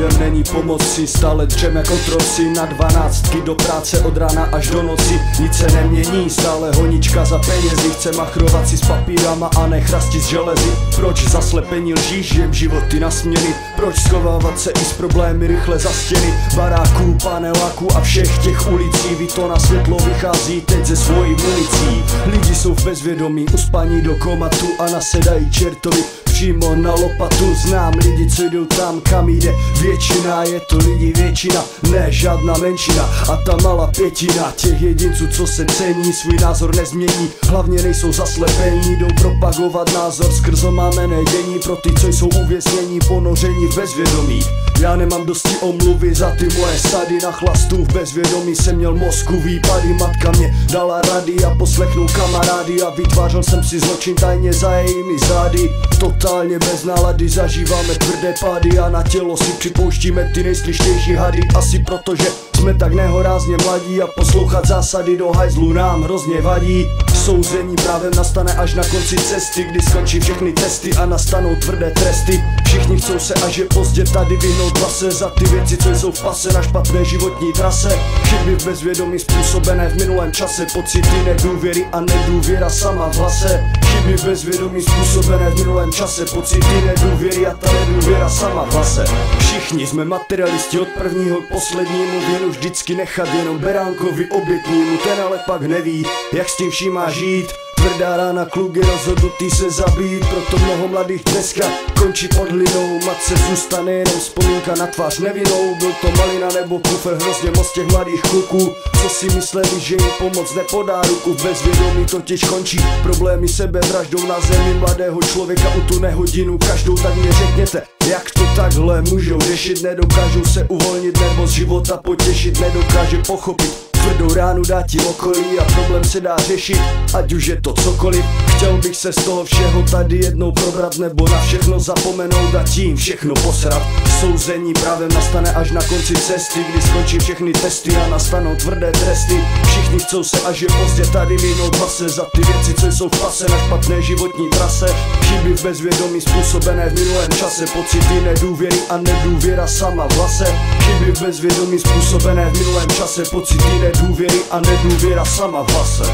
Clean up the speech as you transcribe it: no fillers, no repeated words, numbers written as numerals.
lidem není pomoci. Stále dřem jako troci na 12 do práce od rána až do noci. Nic se nemění, stále honička za penězi. Chce machrovat si s papírama a ne chrasti z železy. Proč zaslepení lží, žijem životy na směny? Proč schovávat se i s problémy rychle za stěny baráků, paneláků a všech těch ulicí? Ví to na světlo vychází teď ze svojí municí. Lidi jsou v bezvědomí, uspaní do komatu a nasedají čertovi přímo na lopatu. Znám lidi, co jdou tam, kam jde většina. Je to lidi většina, ne žádná menšina. A ta malá pětina těch jedinců, co se cení, svůj názor nezmění. Hlavně nejsou zaslepení, jdou propagovat názor skrz omámené dění. Pro ty, co jsou uvěznění, ponoření v bezvědomí. Já nemám dosti omluvy za ty moje sady. Na chlastu v bezvědomí jsem měl mozku výpady. Matka mě dala rady a poslechnul kamarády a vytvářel jsem si zločin tajně za jejími zády. Totálně bez nálady zažíváme tvrdé pády a na tělo si připouštíme ty nejslištější hady. Asi protože jsme tak nehorázně mladí a poslouchat zásady do hajzlu nám hrozně vadí. Souzení právem nastane až na konci cesty, kdy skončí všechny testy a nastanou tvrdé tresty. Všichni chcou se, až je pozdě tady vyhnout base za ty věci, co jsou v pase na špatné životní trase. Chyby v bezvědomí způsobené v minulém čase, pocity nedůvěry a nedůvěra sama v hlase. Chyby v bezvědomí způsobené v minulém čase, pocity nedůvěry a ta nedůvěra sama v hlase. Všichni jsme materialisti od prvního k poslednímu, věnu vždycky nechat jenom beránkovi obětnímu. Ten ale pak neví, jak s tím vším má žít. Tvrdá rána, kluk je rozhodnutý se zabít, proto mnoho mladých dneska končí pod hlinou. Matce zůstane jenom vzpomínka na tvář nevinnou. Byl to malina nebo kufr, hrozně moc těch mladých kluků, co si mysleli, že jim pomoc nepodá ruku. V bezvědomí totiž končí problémy sebevraždou na zemi mladého člověka u tu nehodinu každou. Tak mě řekněte, jak to takhle můžou řešit? Nedokážou se uvolnit nebo z života potěšit, nedokáže pochopit tvrdou ránu dá ti okolí a problém se dá řešit, ať už je to cokoliv. Chtěl bych se z toho všeho tady jednou probrat, nebo na všechno zapomenout a tím všechno posrat. Souzení právem nastane až na konci cesty, kdy skončí všechny testy a nastanou tvrdé tresty. Všichni chcou se, až je pozdě tady vyhnout base za ty věci, co jsou v pase na špatné životní trase. Chyby v bezvědomí způsobené v minulém čase, pocity nedůvěry a nedůvěra sama v hlase. Chyby v bezvědomí způsobené v minulém čase, pocity nedůvěry a nedůvěra sama v hlase.